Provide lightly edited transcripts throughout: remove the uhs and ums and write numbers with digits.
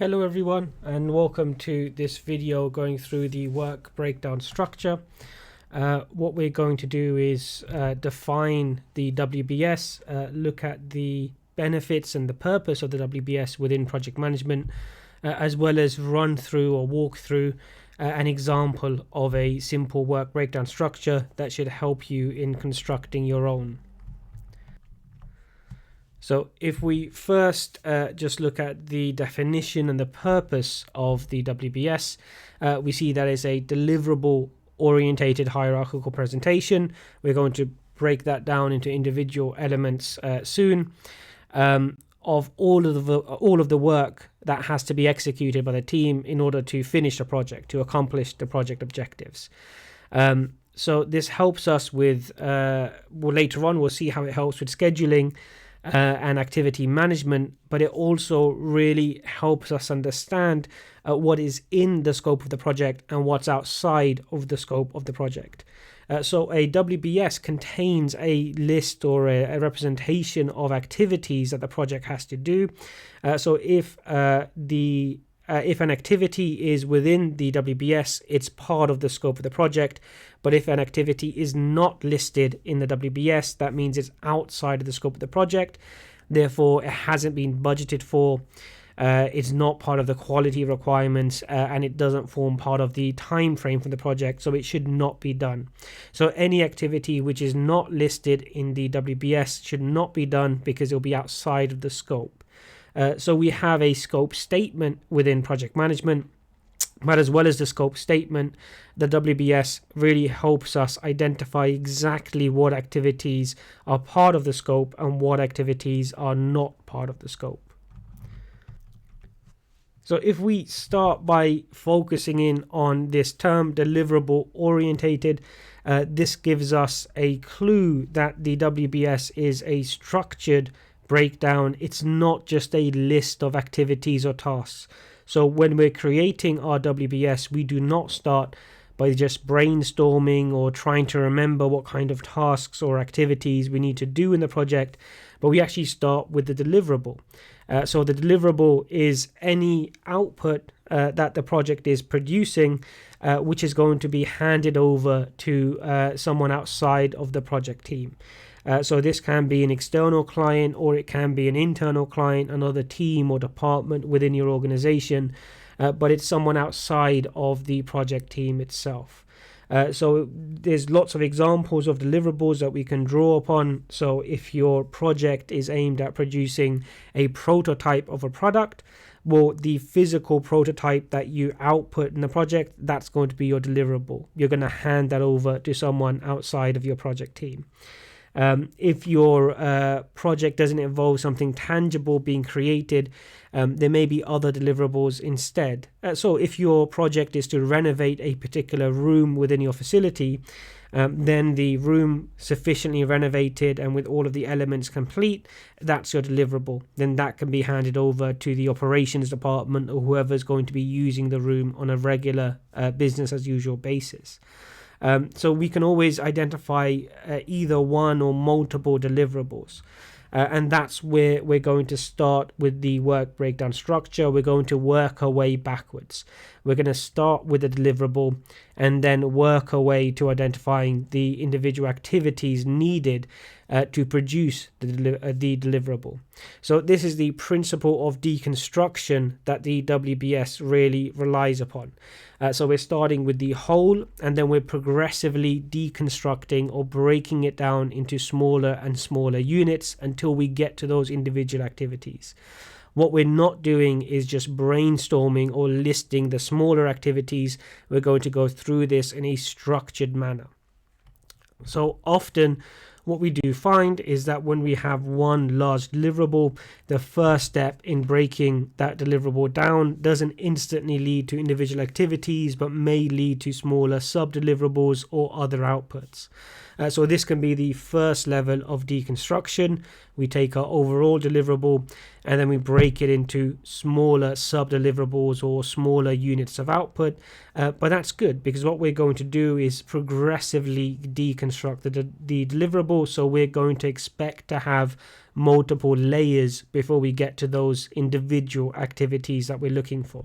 Hello everyone, and welcome to this video going through the work breakdown structure. What we're going to do is define the WBS, look at the benefits and the purpose of the WBS within project management, as well as run through or walk through an example of a simple work breakdown structure that should help you in constructing your own. So if we first just look at the definition and the purpose of the WBS, we see that it's a deliverable-oriented hierarchical presentation. We're going to break that down into individual elements soon of all of the work that has to be executed by the team in order to finish the project, to accomplish the project objectives. So this helps us with, later on we'll see how it helps with scheduling and activity management, but it also really helps us understand what is in the scope of the project and what's outside of the scope of the project. So a WBS contains a list or a representation of activities that the project has to do. So if an activity is within the WBS, it's part of the scope of the project. But if an activity is not listed in the WBS, that means it's outside of the scope of the project. Therefore, it hasn't been budgeted for. It's not part of the quality requirements, and it doesn't form part of the time frame for the project, so it should not be done. So any activity which is not listed in the WBS should not be done because it will be outside of the scope. So we have a scope statement within project management, but as well as the scope statement, the WBS really helps us identify exactly what activities are part of the scope and what activities are not part of the scope. So if we start by focusing in on this term deliverable-oriented, this gives us a clue that the WBS is a structured breakdown. It's not just a list of activities or tasks. So when we're creating our WBS, we do not start by just brainstorming or trying to remember what kind of tasks or activities we need to do in the project, but we actually start with the deliverable. So the deliverable is any output that the project is producing, which is going to be handed over to someone outside of the project team. So this can be an external client, or it can be an internal client, another team or department within your organization, but it's someone outside of the project team itself. So there's lots of examples of deliverables that we can draw upon. So if your project is aimed at producing a prototype of a product, well, the physical prototype that you output in the project, that's going to be your deliverable. You're going to hand that over to someone outside of your project team. If your project doesn't involve something tangible being created, there may be other deliverables instead. So if your project is to renovate a particular room within your facility, then the room sufficiently renovated and with all of the elements complete, that's your deliverable. Then that can be handed over to the operations department or whoever's going to be using the room on a regular business as usual basis. So we can always identify either one or multiple deliverables. And that's where we're going to start with the work breakdown structure. We're going to work our way backwards. We're going to start with a deliverable and then work our way to identifying the individual activities needed to produce the deliverable. So this is the principle of deconstruction that the WBS really relies upon. So we're starting with the whole, and then we're progressively deconstructing or breaking it down into smaller and smaller units until we get to those individual activities. What we're not doing is just brainstorming or listing the smaller activities. We're going to go through this in a structured manner. So often what we do find is that when we have one large deliverable, the first step in breaking that deliverable down doesn't instantly lead to individual activities, but may lead to smaller sub-deliverables or other outputs. So this can be the first level of deconstruction. We take our overall deliverable and then we break it into smaller sub-deliverables or smaller units of output. But that's good, because what we're going to do is progressively deconstruct the deliverable. So we're going to expect to have multiple layers before we get to those individual activities that we're looking for.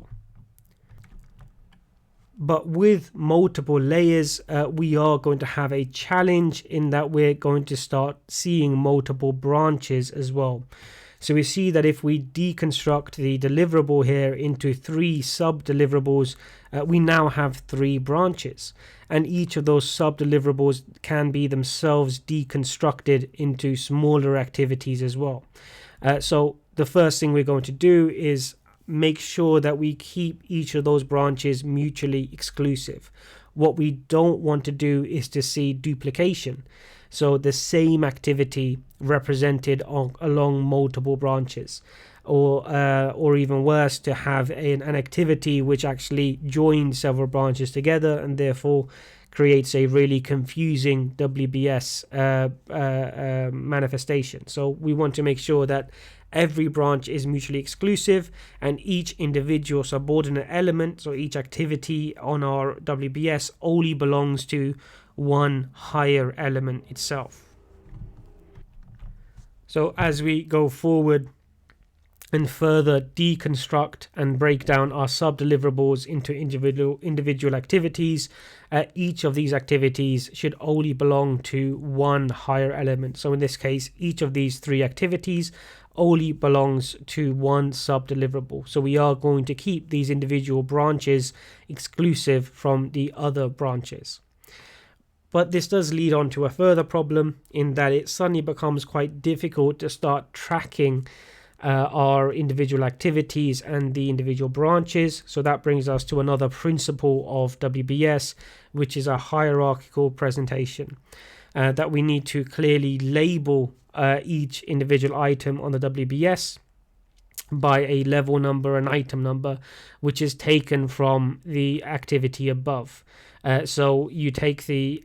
But with multiple layers, we are going to have a challenge in that we're going to start seeing multiple branches as well. So we see that if we deconstruct the deliverable here into 3 sub-deliverables, we now have 3 branches. And each of those sub-deliverables can be themselves deconstructed into smaller activities as well. So the first thing we're going to do is make sure that we keep each of those branches mutually exclusive. What we don't want to do is to see duplication. So the same activity represented along multiple branches, or even worse, to have an activity which actually joins several branches together and therefore creates a really confusing WBS manifestation. So we want to make sure that every branch is mutually exclusive and each individual subordinate element, so each activity on our WBS, only belongs to one higher element itself. So as we go forward and further deconstruct and break down our sub-deliverables into individual activities, each of these activities should only belong to one higher element. So in this case, each of these 3 activities only belongs to one sub-deliverable. So we are going to keep these individual branches exclusive from the other branches. But this does lead on to a further problem, in that it suddenly becomes quite difficult to start tracking our individual activities and the individual branches. So that brings us to another principle of WBS, which is a hierarchical presentation, that we need to clearly label each individual item on the WBS by a level number, an item number, which is taken from the activity above. So you take the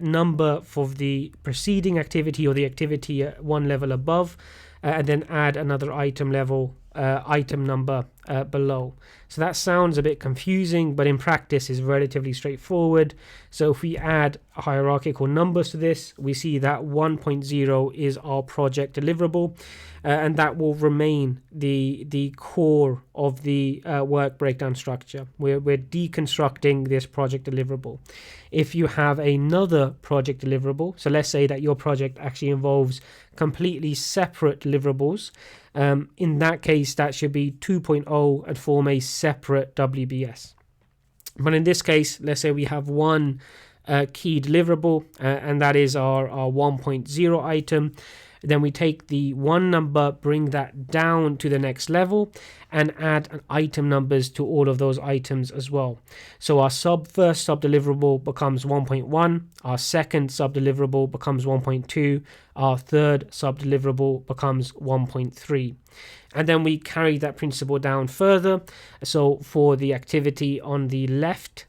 number for the preceding activity or the activity at one level above, and then add another item level, item number below. So that sounds a bit confusing, but in practice is relatively straightforward. So if we add hierarchical numbers to this, we see that 1.0 is our project deliverable, and that will remain the core of the work breakdown structure. We're deconstructing this project deliverable. If you have another project deliverable, so let's say that your project actually involves completely separate deliverables, in that case that should be 2.0 and form a separate WBS. But in this case, let's say we have one key deliverable, and that is our 1.0 item. Then we take the 1 number, bring that down to the next level, and add item numbers to all of those items as well. So our first sub-deliverable becomes 1.1, our second sub-deliverable becomes 1.2, our third sub-deliverable becomes 1.3. And then we carry that principle down further. So for the activity on the left,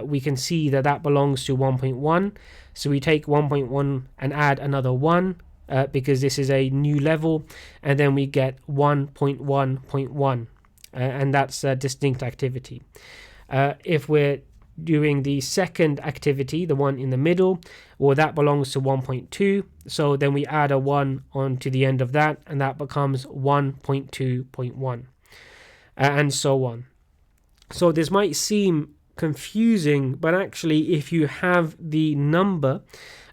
we can see that belongs to 1.1. So we take 1.1 and add another 1, because this is a new level, and then we get 1.1.1, and that's a distinct activity. If we're doing the second activity, the one in the middle, well, that belongs to 1.2, so then we add a 1 onto the end of that, and that becomes 1.2.1, and so on. So this might seem confusing, but actually if you have the number,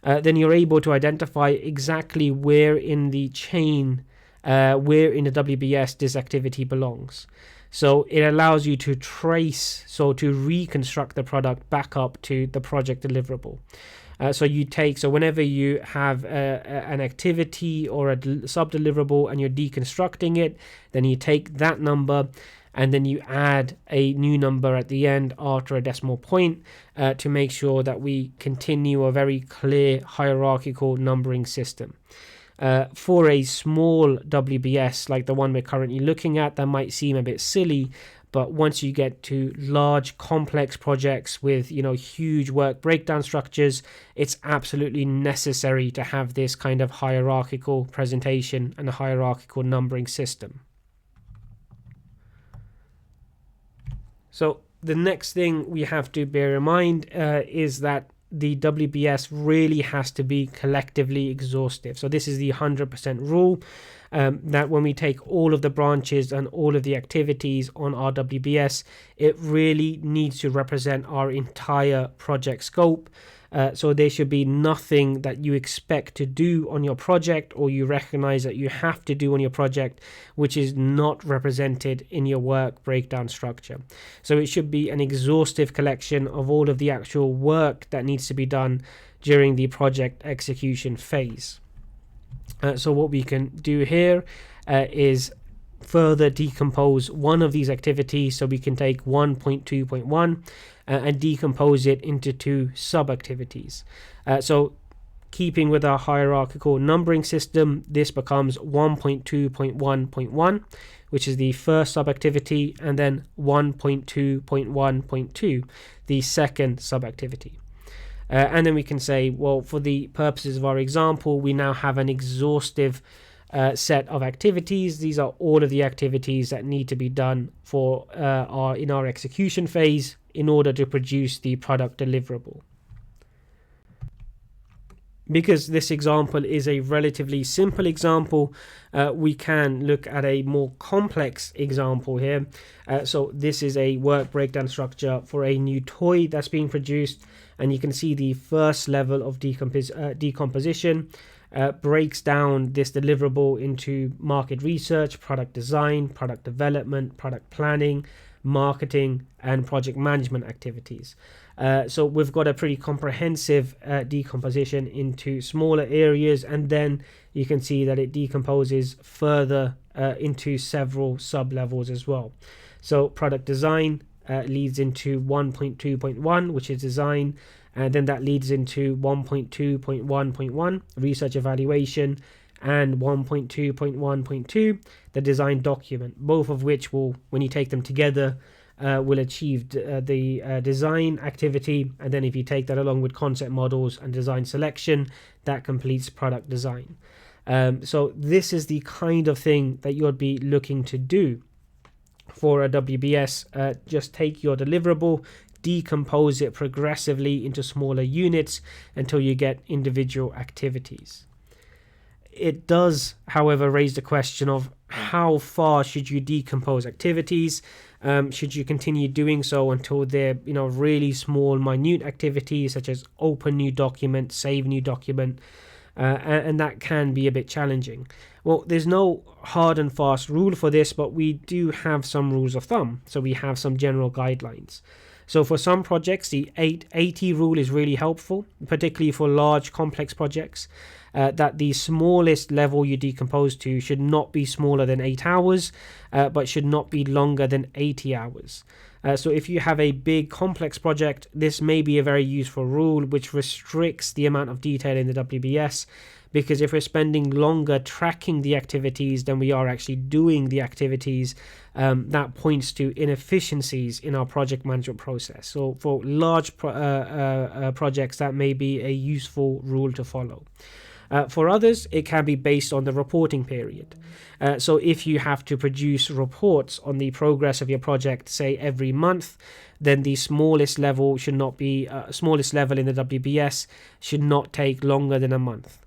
then you're able to identify exactly where in the chain, where in the WBS this activity belongs. So it allows you to trace, so to reconstruct the product back up to the project deliverable. So whenever you have an activity or a sub-deliverable and you're deconstructing it, then you take that number and then you add a new number at the end after a decimal point, to make sure that we continue a very clear hierarchical numbering system. For a small WBS like the one we're currently looking at, that might seem a bit silly, but once you get to large complex projects with huge work breakdown structures, it's absolutely necessary to have this kind of hierarchical presentation and a hierarchical numbering system. So the next thing we have to bear in mind is that the WBS really has to be collectively exhaustive. So this is the 100% rule, that when we take all of the branches and all of the activities on our WBS, it really needs to represent our entire project scope. So there should be nothing that you expect to do on your project, or you recognize that you have to do on your project, which is not represented in your work breakdown structure. So it should be an exhaustive collection of all of the actual work that needs to be done during the project execution phase. So what we can do here is further decompose one of these activities. So we can take 1.2.1 and decompose it into two sub-activities. So keeping with our hierarchical numbering system, this becomes 1.2.1.1, which is the first sub-activity, and then 1.2.1.2, the second sub-activity. And then we can say, well, for the purposes of our example, we now have an exhaustive set of activities. These are all of the activities that need to be done for in our execution phase in order to produce the product deliverable. Because this example is a relatively simple example, we can look at a more complex example here. So this is a work breakdown structure for a new toy that's being produced, and you can see the first level of decomposition breaks down this deliverable into market research, product design, product development, product planning, marketing, and project management activities. So we've got a pretty comprehensive decomposition into smaller areas, and then you can see that it decomposes further into several sub-levels as well. So product design leads into 1.2.1, which is design, and then that leads into 1.2.1.1, research evaluation, and 1.2.1.2, the design document, both of which will, when you take them together, will achieve the design activity. And then if you take that along with concept models and design selection, that completes product design. So this is the kind of thing that you'd be looking to do for a WBS. Just take your deliverable, decompose it progressively into smaller units until you get individual activities. It does, however, raise the question of how far should you decompose activities? Should you continue doing so until they're really small, minute activities such as open new document, save new document, and that can be a bit challenging. Well, there's no hard and fast rule for this, but we do have some rules of thumb. So we have some general guidelines. So for some projects, the 880 rule is really helpful, particularly for large complex projects, that the smallest level you decompose to should not be smaller than 8 hours, but should not be longer than 80 hours. So if you have a big complex project, this may be a very useful rule which restricts the amount of detail in the WBS, because if we're spending longer tracking the activities than we are actually doing the activities, that points to inefficiencies in our project management process. So for large projects, that may be a useful rule to follow. For others, it can be based on the reporting period. So if you have to produce reports on the progress of your project, say every month, then the smallest level should not be smallest level in the WBS should not take longer than a month.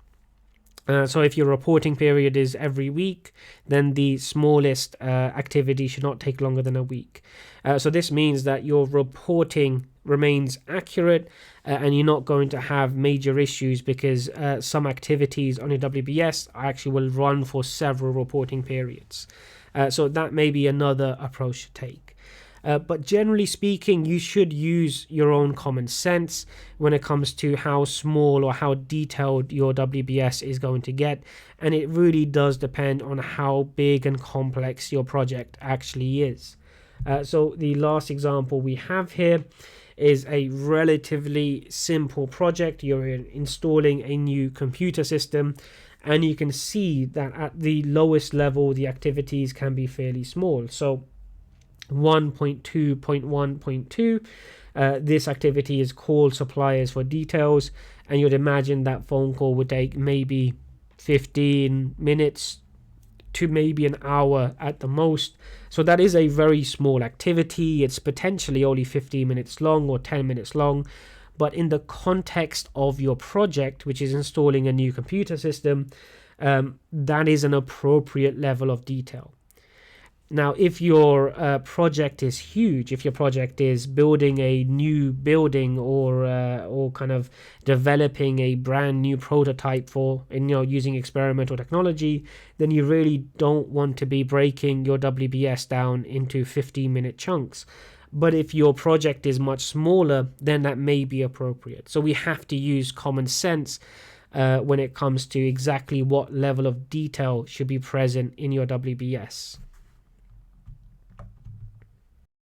So if your reporting period is every week, then the smallest activity should not take longer than a week. So this means that your reporting remains accurate and you're not going to have major issues, because some activities on your WBS actually will run for several reporting periods. So that may be another approach to take. But generally speaking, you should use your own common sense when it comes to how small or how detailed your WBS is going to get. And it really does depend on how big and complex your project actually is. So the last example we have here is a relatively simple project. You're installing a new computer system, And you can see that at the lowest level, the activities can be fairly small. So 1.2.1.2, this activity is call suppliers for details, and you'd imagine that phone call would take maybe 15 minutes to maybe an hour at the most. So that is a very small activity. It's potentially only 15 minutes long or 10 minutes long, but in the context of your project, which is installing a new computer system, that is an appropriate level of detail. Now, if your project is huge, if your project is building a new building or kind of developing a brand new prototype for, using experimental technology, then you really don't want to be breaking your WBS down into 15-minute chunks. But if your project is much smaller, then that may be appropriate. So we have to use common sense when it comes to exactly what level of detail should be present in your WBS.